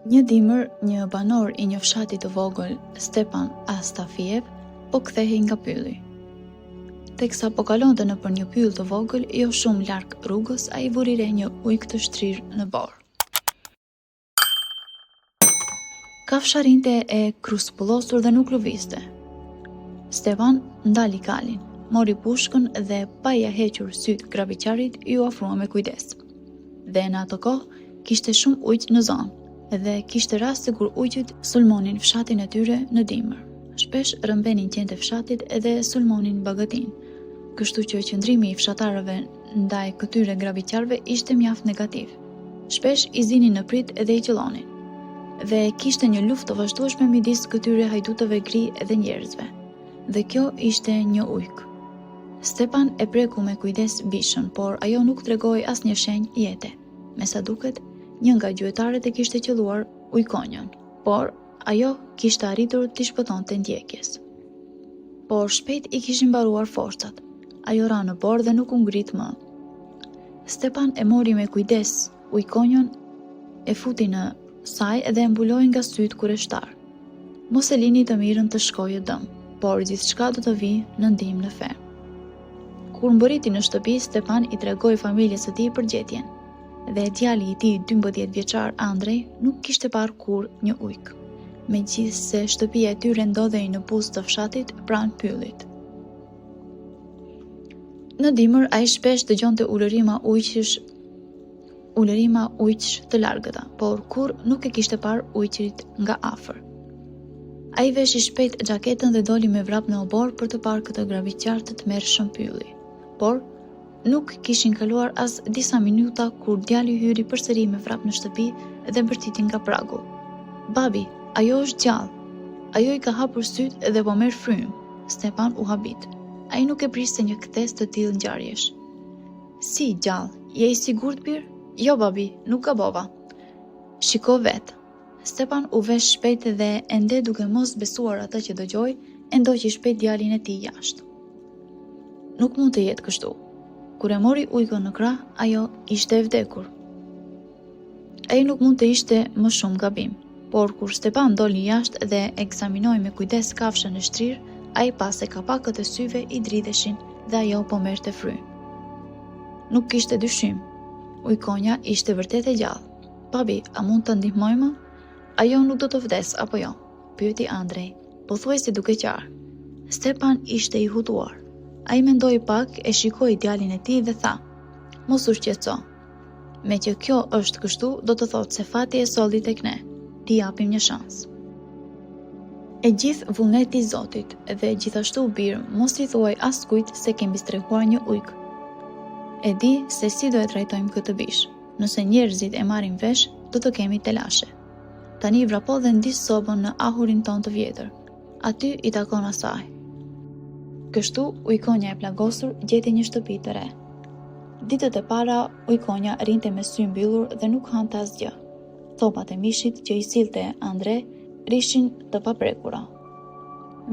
Një dimër, një banor I një fshati të vogël, Stepan Astafiev, po kthehej nga pylli. Teksa po kalonte nëpër një pyll të vogël, jo shumë larg rrugës, ai vuri re një ujk të shtrirë në borë. Kafsha rinte e kruspullosur dhe nuk lëvizte. Stepan ndali kalin, mori pushkën dhe pa ja hequr syt graviqarit, ju ofrua me kujdes. Dhe në ato kohë kishte shumë ujq në zonë, dhe kishte rast se kur ujqit sulmonin fshatin e tyre në dimër. Shpesh rëmbenin qente fshatit edhe sulmonin bagatin, kështu që qëndrimi I fshatarëve ndaj këtyre graviqarëve ishte mjaft negativ. Shpesh I zinin në prit edhe I qellonin. Dhe kishte një luftë të vazhdueshme midis këtyre hajdutëve gri edhe njerëzve. Dhe kjo ishte një ujk. Stepan e preku me kujdes bishën, por ajo nuk tregoi asnjë shenjë jete. Me sa duket, një nga gjuetaret e kishte qelluar ujkonjën, por ajo kishte arritur t'i shpëtonte ndjekjes. Por shpejt I kishin mbaruar forcat. Ajo ra në borë dhe nuk u ngrit më. Stepan e mori me kujdes ujkonjën, e futi në saj dhe e mbuloi nga syt kur e shtar. Mos e lini të mirën të shkojë dëm, por gjithçka do të vijë në ndihmë në fermë. Kur mbërriti në shtëpi, Stepan I tregoi familjes së tij për gjetjen, dhe djali I tij 12 vjeçar Andrej nuk kishte parë kurrë një ujk, megjithse shtëpia e tyre ndodhej në buzë të fshatit pranë pyllit. Në dimër ai shpesh dëgjonte ulërima ujqësh të largëta, por kur nuk e kishte parë ujqrit nga afër. Ai veshi shpejt xhaketën dhe doli me vrap në obor për të parë këtë graviqar të tmerrshëm pylli. Por nuk kishin kaluar as disa minuta kur djali hyri përsëri me vrap në shtëpi dhe bërtiti nga pragu. "Babi, ajo është gjallë. Ajo I ka hapur syt dhe po merr frym." Stepan u habit. Ai nuk e priste një kthes të tillë ngjarjesh. "Si gjallë? Je I sigurt bir?" "Jo, babi, nuk gabova." "Shiko vet." Stepan u vesh shpejt dhe ende duke mos besuar atë që dëgjoi, e ndoqi shpejt djalin e tij jashtë. Nuk mund të jetë kështu. Kur e mori ujkën në krah, ajo ishte e vdekur. Ai nuk mund të ishte më shumë gabim, por kur Stepan doli jashtë dhe ekzaminoi me kujdes kafshën e shtrirë, ai pa se kapakët e syve I dridheshin dhe ajo po merrte frym. Nuk kishte dyshim. Ujkonja ishte vërtet e gjallë. "Babi, a mund të ndihmojmë? Ajo nuk do të vdes, apo jo?" pyeti Andrej, pothuajse duke qarë. Stepan ishte I hutuar. Ai mendoi pak, e shikoi djalin e tij dhe tha: "Mos u shqetëso. Me që kjo është kështu, do të thotë se fati e solli tek ne. Ti japim një shans. E gjithë vullneti I Zotit, dhe gjithashtu birë, mos I thuaj askujt se kemi strehuar një ujk. E di se si do e trajtojmë këtë bish. Nëse njerëzit e marrin vesh, do të kemi telashe. Tani vrapo dhe ndis sobën në ahurin ton të vjetër. Aty I takon asaj." Kështu, ujkonja e plagosur gjeti një shtëpi të re. Ditët e para, ujkonja rinte me sy mbyllur dhe nuk hante asgjë. Thopat e mishit që I sillte Andre rishin të paprekura.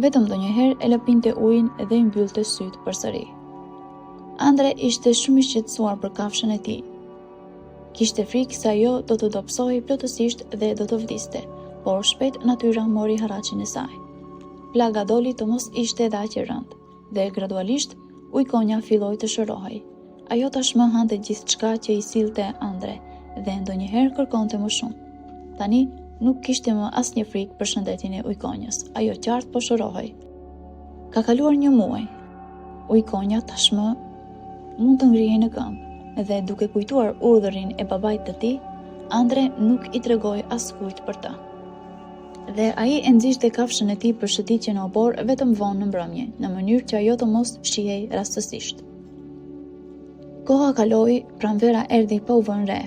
Vetëm ndonjëherë e lëpinte ujin dhe I mbyllte syt përsëri. Andre ishte shumë I shqetësuar për kafshën e tij. Kishte frikë se ajo do të dobësohej plotësisht dhe do të vdiste, por shpejt natyra mori haraqin e saj. Plaga doli të mos ishte edhe aq e rëndë, dhe gradualisht ujkonja filloi të shërohej. Ajo tashmë hante gjithçka që I sillte Andre dhe ndonjëherë kërkonte më shumë. Tani nuk kishte më asnjë frikë për shëndetin e ujkonjës. Ajo qartë po shërohej. Ka kaluar një muaj. Ujkonja tashmë mund të ngrihej në këmbë dhe duke kujtuar urdhërin e babait të tij, Andre nuk I tregoi askujt për të. Dhe ai e nxishte kafshën e tij për shëtitje në obor vetëm vonë në mbrëmje, në mënyrë që ajo të mos shihej rastësisht. Koha kaloi, pranvera erdhi pa u vënë re.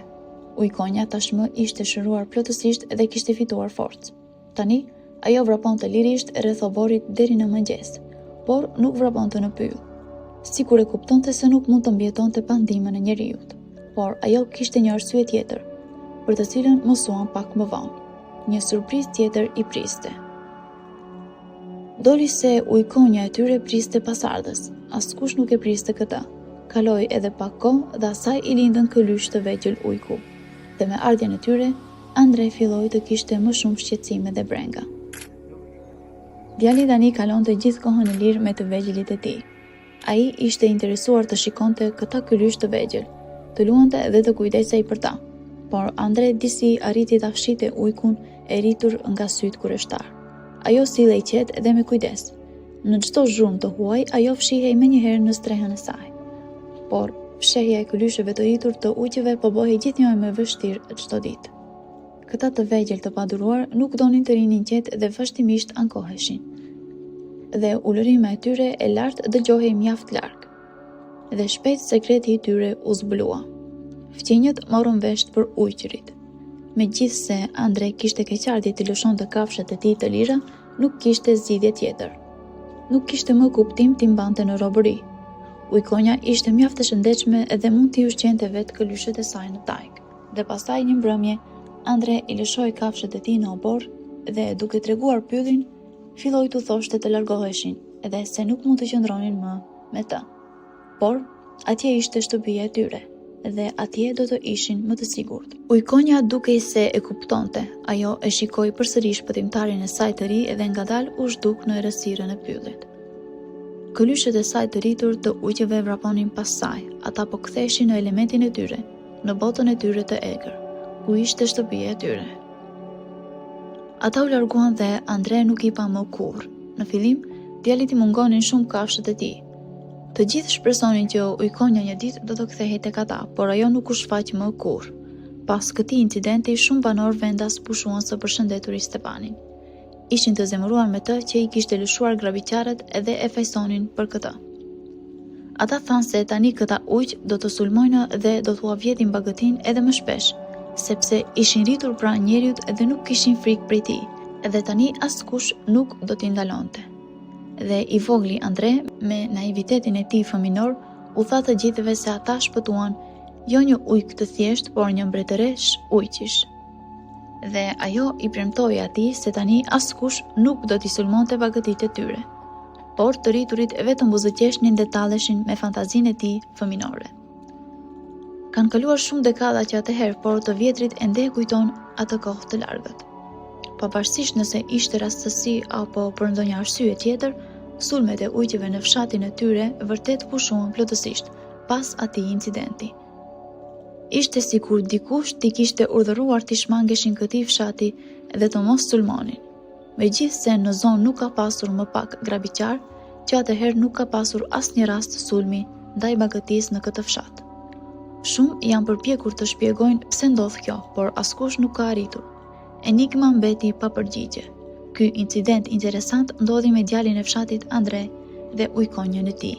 Ujkonja tashmë ishte shëruar plotësisht dhe kishte fituar forcë. Tani, ajo vraponte lirisht rreth oborit deri në mëngjes, por nuk vraponte në pyll. Sikur e kuptonte se nuk mund të mbjetonte pa ndihmën e njerëzit, por ajo kishte një arsye tjetër, për të cilën mësuan pak më vonë. Një surprizë tjetër I priste. Doli se ujkonja e tyre priste pasardhës. Askush nuk e priste këtë. Kaloi edhe pak kohë dhe asaj I lindën këlysh të vegjël ujku. Dhe me ardhjen e tyre, Andre filloi të kishte më shumë shqetësime dhe brenga. Djali tani kalonte gjithë kohën e lirë me të vegjelit e tij. Ai ishte interesuar të shikonte këta kylysh të vegjël, të luante dhe të kujdesej për ta, por Andre disi arriti ta fshinte ujkun e rritur nga sytë kureshtar. Ajo sillej qetë dhe me kujdes. Në çdo zhurmë të huaj, ajo fshihej menjëherë në strehën e saj. Por fshehja e kylysheve të rritur të ujqeve po bëhej gjithnjë më vështirë çdo ditë. Këta të vegjël të paduruar nuk donin të rinin qetë dhe vazhdimisht ankoheshin. Dhe ulërima e tyre e lartë dëgjohej mjaft larg. Dhe shpejt sekreti i tyre u zbulua. Fqinjët morën vesh për ujqërit. Megjithse Andre kishte keqardhje të lëshonte kafshët e tij të lira, nuk kishte zgjidhje tjetër. Nuk kishte më kuptim t'i mbante në robëri. Ujkonja ishte mjaft e shëndetshme dhe mund t'i ushqente vetë këlyshët e saj në tajg. Dhe pastaj një mbrëmje, Andre i lëshoi kafshët e tij në obor dhe duke treguar pyllin, filloi t'u thoshte të largoheshin edhe se nuk mund të qëndronin më me të. Por atje ishte shtëpia e tyre dhe atje do të ishin më të sigurt. Ujkonja dukej se e kuptonte, ajo e shikoi përsëri shpëtimtarin e saj të ri dhe ngadalë u zhduk në errësirën e pyllit. Këlyshët e saj të rritur të ujqeve vraponin pas saj, ata po ktheheshin në elementin e tyre, në botën e tyre të egër, ku ishte shtëpia e tyre. Ata u larguan dhe Andre nuk i pa më kurrë. Në fillim, djalit i mungonin shumë kafshët e tij. Të gjithë shpresonin që ujkonja një ditë do të kthehej tek ata, por ajo nuk u shfaq më kurrë. Pas këtij incidenti, shumë banor vendas pushuan së përshëndetur Stepanin. Ishin të zemëruar me të që i kishte lëshuar graviqarët edhe e fajsonin për këtë. Ata thanë se tani këta ujq do të sulmojnë dhe do t'u avjedhin bagëtin edhe më shpesh, sepse ishin rritur pranë njeriut dhe nuk kishin frikë prej tij, edhe tani askush nuk do t'i ndalonte. Dhe i vogli Andre, me naivitetin e tij fëminor, u tha të gjithëve se ata shpëtuan jo një ujk të thjesht, por një mbretëresh ujqish. Dhe ajo i premtoi atij se tani askush nuk do t'i sulmonte bagëtitë e tyre, por të rriturit vetëm buzëqeshnin dhe talleshin me fantazinë e tij fëminore. Kanë kaluar shumë dekada që atëherë, por të vjetrit ende e kujton atë kohë të largët. Pavarësisht nëse ishte rastësi apo për ndonjë arsye tjetër, sulmet e ujqeve në fshatin e tyre vërtet pushuan plotësisht pas atij incidenti. Ishte sikur dikush t'i kishte urdhëruar t'i shmangeshin këtij fshati dhe të mos sulmonin. Megjithse në zonë nuk ka pasur më pak grabiqar, që atëherë nuk ka pasur asnjë rast sulmi ndaj bagëtisë në këtë fshat. Shumë janë përpjekur të shpjegojnë pse ndodh kjo, por askush nuk ka arritur. Enigma mbeti pa përgjigje. Ky incident interesant ndodhi me djalin e fshatit Andre dhe ujkonjën e tij.